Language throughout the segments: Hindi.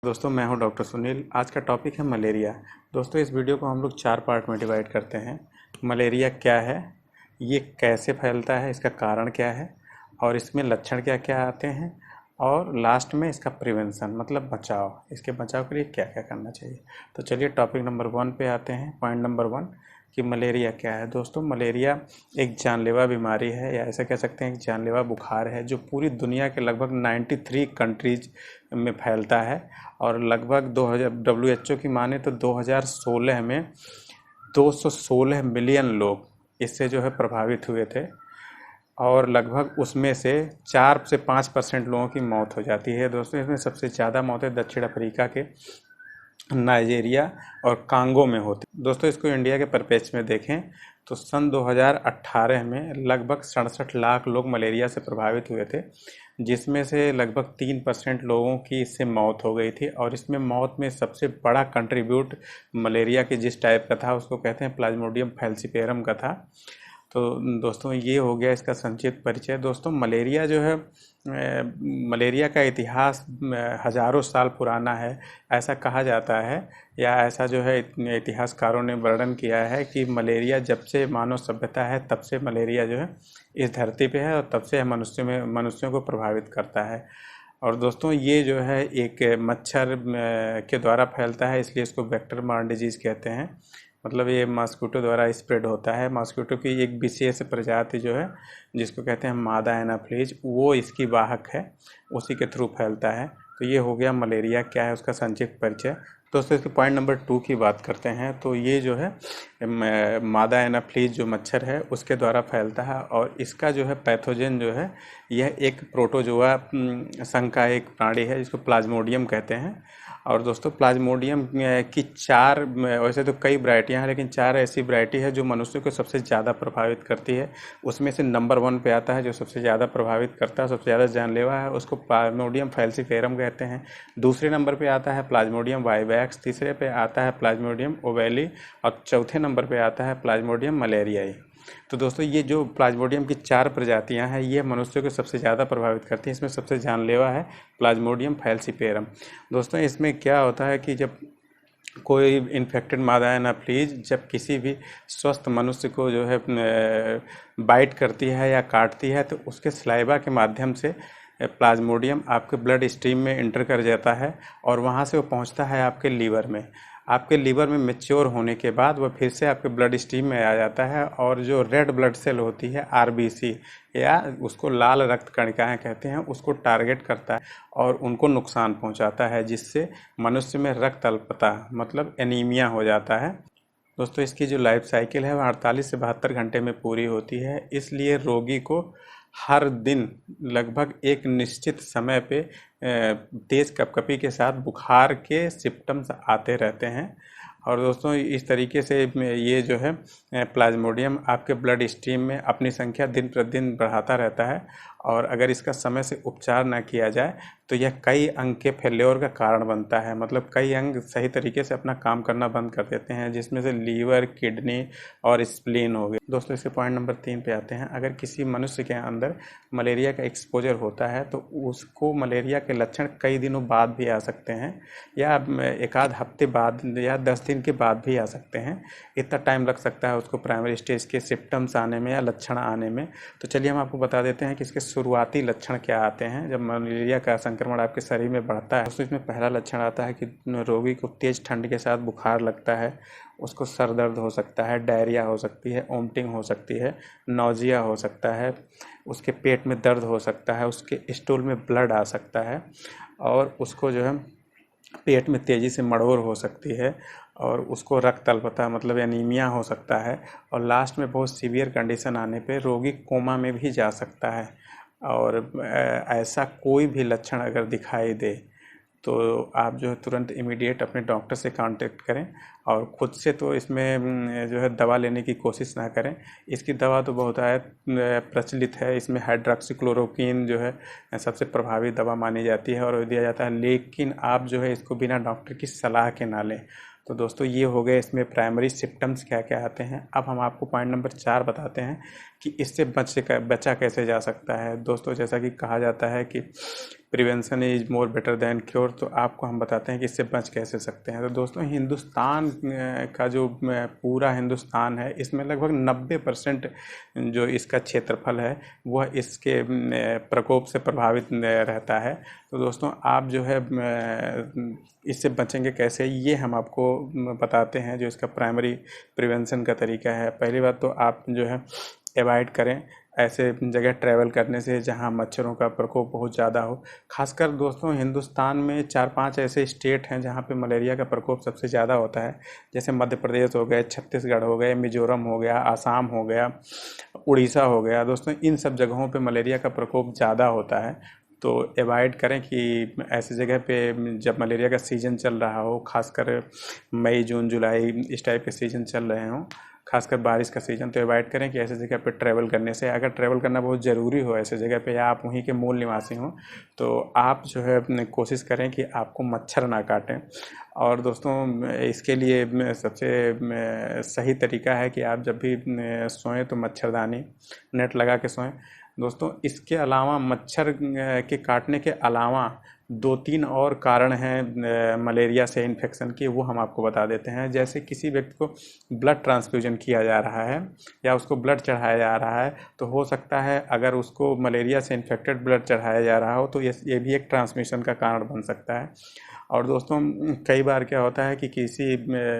दोस्तों मैं हूं डॉक्टर सुनील। आज का टॉपिक है मलेरिया। दोस्तों इस वीडियो को हम लोग 4 पार्ट में डिवाइड करते हैं। मलेरिया क्या है, ये कैसे फैलता है, इसका कारण क्या है और इसमें लक्षण क्या क्या आते हैं, और लास्ट में इसका प्रिवेंशन मतलब बचाव, इसके बचाव के लिए क्या क्या करना चाहिए। तो चलिए टॉपिक नंबर 1 पे आते हैं। पॉइंट नंबर 1 कि मलेरिया क्या है। दोस्तों मलेरिया एक जानलेवा बीमारी है, या ऐसा कह सकते हैं एक जानलेवा बुखार है जो पूरी दुनिया के लगभग 93 कंट्रीज में फैलता है। और लगभग 2000 WHO की माने तो 2016 में 216 मिलियन लोग इससे जो है प्रभावित हुए थे, और लगभग उसमें से 4 से 5% लोगों की मौत हो जाती है। दोस्तों इसमें सबसे ज़्यादा मौतें दक्षिण अफ्रीका के, नाइजीरिया और कांगो में होती। दोस्तों इसको इंडिया के परिप्रेक्ष्य में देखें तो सन 2018 में लगभग 67 लाख लोग मलेरिया से प्रभावित हुए थे, जिसमें से लगभग 3% लोगों की इससे मौत हो गई थी। और इसमें मौत में सबसे बड़ा कंट्रीब्यूट मलेरिया के जिस टाइप का था उसको कहते हैं प्लाज्मोडियम फैल्सिपेरम का था। तो दोस्तों ये हो गया इसका संक्षिप्त परिचय। दोस्तों मलेरिया जो है, मलेरिया का इतिहास हज़ारों साल पुराना है, ऐसा कहा जाता है, या ऐसा जो है इतिहासकारों ने वर्णन किया है कि मलेरिया जब से मानव सभ्यता है तब से मलेरिया जो है इस धरती पे है, और तब से मनुष्यों को प्रभावित करता है। और दोस्तों ये जो है एक मच्छर के द्वारा फैलता है, इसलिए इसको वेक्टर बॉर्न डिजीज़ कहते हैं। मतलब ये मॉस्किटो द्वारा स्प्रेड होता है। मॉस्किटो की एक विशेष प्रजाति जो है जिसको कहते हैं मादा एनाफ्लीज, वो इसकी वाहक है, उसी के थ्रू फैलता है। तो ये हो गया मलेरिया क्या है उसका संक्षिप्त परिचय। दोस्तों इसके पॉइंट नंबर 2 की बात करते हैं। तो ये जो है मादा एनाफ्लीज जो मच्छर है उसके द्वारा फैलता है, और इसका जो है पैथोजन जो है यह एक प्रोटोजोआ संघ का एक प्राणी है जिसको प्लाज्मोडियम कहते हैं। और दोस्तों प्लाज्मोडियम की 4, वैसे तो कई वैरायटियाँ हैं लेकिन 4 ऐसी वैरायटी है जो मनुष्य को सबसे ज़्यादा प्रभावित करती है। उसमें से नंबर 1 पे आता है जो सबसे ज़्यादा प्रभावित करता है, सबसे ज़्यादा जानलेवा है, उसको प्लाज्मोडियम फैल्सिफेरम कहते हैं। दूसरे नंबर पे आता है प्लाज्मोडियम वाइवैक्स, तीसरे पे आता है प्लाज्मोडियम ओवेली, और चौथे नंबर पे आता है प्लाज्मोडियम मलेरियाई। तो दोस्तों ये जो प्लाज्मोडियम की 4 प्रजातियां हैं ये मनुष्य को सबसे ज़्यादा प्रभावित करती हैं। इसमें सबसे जानलेवा है प्लाज्मोडियम फैल्सिपेरम। दोस्तों इसमें क्या होता है कि जब कोई इन्फेक्टेड मादा एनाफ्लीज जब किसी भी स्वस्थ मनुष्य को जो है बाइट करती है या काटती है, तो उसके स्लाइवा के माध्यम से प्लाज्मोडियम आपके ब्लड स्ट्रीम में इंटर कर जाता है, और वहाँ से वो पहुँचता है आपके लीवर में। आपके लीवर में मैच्योर होने के बाद वह फिर से आपके ब्लड स्ट्रीम में आ जाता है, और जो रेड ब्लड सेल होती है RBC, या उसको लाल रक्त कणिकाएं कहते हैं, उसको टारगेट करता है और उनको नुकसान पहुंचाता है, जिससे मनुष्य में रक्त अल्पता मतलब एनीमिया हो जाता है। दोस्तों इसकी जो लाइफ साइकिल है वह 48 से 72 घंटे में पूरी होती है, इसलिए रोगी को हर दिन लगभग एक निश्चित समय पे तेज़ कपकपी के साथ बुखार के सिम्टम्स आते रहते हैं। और दोस्तों इस तरीके से ये जो है प्लाज्मोडियम आपके ब्लड स्ट्रीम में अपनी संख्या दिन प्रतिदिन बढ़ाता रहता है, और अगर इसका समय से उपचार ना किया जाए तो यह कई अंग के फेल्योर का कारण बनता है। मतलब कई अंग सही तरीके से अपना काम करना बंद कर देते हैं, जिसमें से लीवर, किडनी और स्प्लीन हो गए। दोस्तों इसके पॉइंट नंबर 3 पे आते हैं। अगर किसी मनुष्य के अंदर मलेरिया का एक्सपोजर होता है तो उसको मलेरिया के लक्षण कई दिनों बाद भी आ सकते हैं, या एक आध हफ्ते बाद या 10 दिन के बाद भी आ सकते हैं। इतना टाइम लग सकता है उसको प्राइमरी स्टेज के सिम्टम्स आने में या लक्षण आने में। तो चलिए हम आपको बता देते हैं कि इसके शुरुआती लक्षण क्या आते हैं जब मलेरिया का संक्रमण आपके शरीर में बढ़ता है। उसमें पहला लक्षण आता है कि रोगी को तेज ठंड के साथ बुखार लगता है, उसको सर दर्द हो सकता है, डायरिया हो सकती है, वोमिटिंग हो सकती है, नौजिया हो सकता है, उसके पेट में दर्द हो सकता है, उसके स्टूल में ब्लड आ सकता है, और उसको जो है पेट में तेज़ी से मड़ोर हो सकती है, और उसको रक्त अल्पता मतलब एनीमिया हो सकता है, और लास्ट में बहुत सीवियर कंडीशन आने पे रोगी कोमा में भी जा सकता है। और ऐसा कोई भी लक्षण अगर दिखाई दे तो आप जो है तुरंत इमीडिएट अपने डॉक्टर से कांटेक्ट करें, और ख़ुद से तो इसमें जो है दवा लेने की कोशिश ना करें। इसकी दवा तो बहुत प्रचलित है, इसमें हाइड्रोक्सीक्लोरोक्विन जो है सबसे प्रभावी दवा मानी जाती है और दिया जाता है, लेकिन आप जो है इसको बिना डॉक्टर की सलाह के ना लें। तो दोस्तों ये हो गए इसमें प्राइमरी सिम्टम्स क्या क्या आते हैं। अब हम आपको पॉइंट नंबर 4 बताते हैं कि इससे बचा कैसे जा सकता है। दोस्तों जैसा कि कहा जाता है कि prevention is more better than cure, तो आपको हम बताते हैं कि इससे बच कैसे सकते हैं। तो दोस्तों हिंदुस्तान का जो पूरा हिंदुस्तान है, इसमें लगभग 90% जो इसका क्षेत्रफल है वह इसके प्रकोप से प्रभावित रहता है। तो दोस्तों आप जो है इससे बचेंगे कैसे, ये हम आपको बताते हैं जो इसका प्राइमरी प्रिवेंशन का तरीका है। पहली बात तो आप जो है अवॉइड करें ऐसे जगह ट्रैवल करने से जहां मच्छरों का प्रकोप बहुत ज़्यादा हो। खासकर दोस्तों हिंदुस्तान में 4-5 ऐसे स्टेट हैं जहां पे मलेरिया का प्रकोप सबसे ज़्यादा होता है, जैसे मध्य प्रदेश हो गए, छत्तीसगढ़ हो गए, मिजोरम हो गया, आसाम हो गया, उड़ीसा हो गया। दोस्तों इन सब जगहों पे मलेरिया का प्रकोप ज़्यादा होता है, तो अवॉइड करें कि ऐसी जगह पे जब मलेरिया का सीज़न चल रहा हो, खासकर मई जून जुलाई इस टाइप के सीज़न चल रहे हों, खासकर बारिश का सीज़न, तो अवॉइड करें कि ऐसी जगह पे ट्रैवल करने से। अगर ट्रैवल करना बहुत ज़रूरी हो ऐसे जगह पे या आप वहीं के मूल निवासी हों, तो आप जो है अपने कोशिश करें कि आपको मच्छर ना काटें। और दोस्तों इसके लिए सबसे सही तरीका है कि आप जब भी सोएं तो मच्छरदानी नेट लगा के सोएं। दोस्तों इसके अलावा मच्छर के काटने के अलावा 2-3 और कारण हैं मलेरिया से इन्फेक्शन के, वो हम आपको बता देते हैं। जैसे किसी व्यक्ति को ब्लड ट्रांसफ्यूजन किया जा रहा है या उसको ब्लड चढ़ाया जा रहा है, तो हो सकता है अगर उसको मलेरिया से इन्फेक्टेड ब्लड चढ़ाया जा रहा हो तो ये भी एक ट्रांसमिशन का कारण बन सकता है। और दोस्तों कई बार क्या होता है कि किसी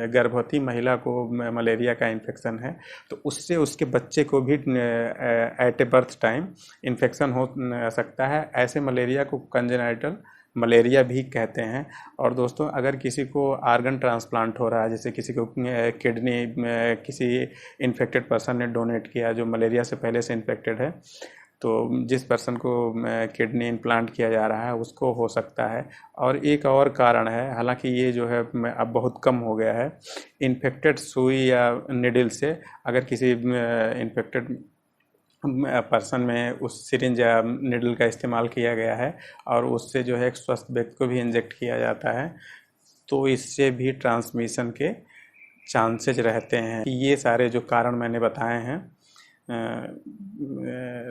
गर्भवती महिला को मलेरिया का इन्फेक्शन है, तो उससे उसके बच्चे को भी at a birth time infection हो सकता है। ऐसे मलेरिया को कंजेनाइटल मलेरिया भी कहते हैं। और दोस्तों अगर किसी को आर्गन ट्रांसप्लांट हो रहा है, जैसे किसी को किडनी किसी इन्फेक्टेड पर्सन ने डोनेट किया जो मलेरिया से पहले से इन्फेक्टेड है, तो जिस पर्सन को किडनी इम्प्लांट किया जा रहा है उसको हो सकता है। और एक और कारण है, हालांकि ये जो है अब बहुत कम हो गया है, इन्फेक्टेड सुई या निडल से अगर किसी इन्फेक्टेड पर्सन में उस सिरिंज या निडल का इस्तेमाल किया गया है और उससे जो है एक स्वस्थ व्यक्ति को भी इंजेक्ट किया जाता है, तो इससे भी ट्रांसमिशन के चांसेज रहते हैं। ये सारे जो कारण मैंने बताए हैं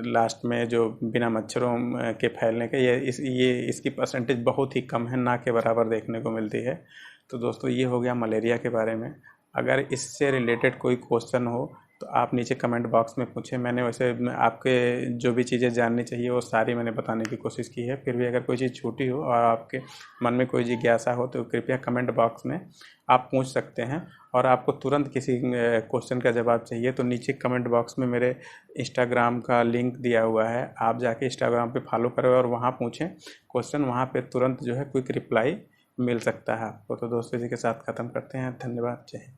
लास्ट में, जो बिना मच्छरों के फैलने के, ये इसकी परसेंटेज बहुत ही कम है, ना के बराबर देखने को मिलती है। तो दोस्तों ये हो गया मलेरिया के बारे में। अगर इससे रिलेटेड कोई क्वेश्चन हो तो आप नीचे कमेंट बॉक्स में पूछें। मैंने वैसे आपके जो भी चीज़ें जाननी चाहिए वो सारी मैंने बताने की कोशिश की है। फिर भी अगर कोई चीज़ छूटी हो और आपके मन में कोई जिज्ञासा हो तो कृपया कमेंट बॉक्स में आप पूछ सकते हैं। और आपको तुरंत किसी क्वेश्चन का जवाब चाहिए तो नीचे कमेंट बॉक्स में मेरे इंस्टाग्राम का लिंक दिया हुआ है, आप जाके इंस्टाग्राम पे फॉलो करें और वहाँ पूछें क्वेश्चन, वहाँ पे तुरंत जो है क्विक रिप्लाई मिल सकता है आपको। तो दोस्तों इसी के साथ ख़त्म करते हैं। धन्यवाद। जय हिंद।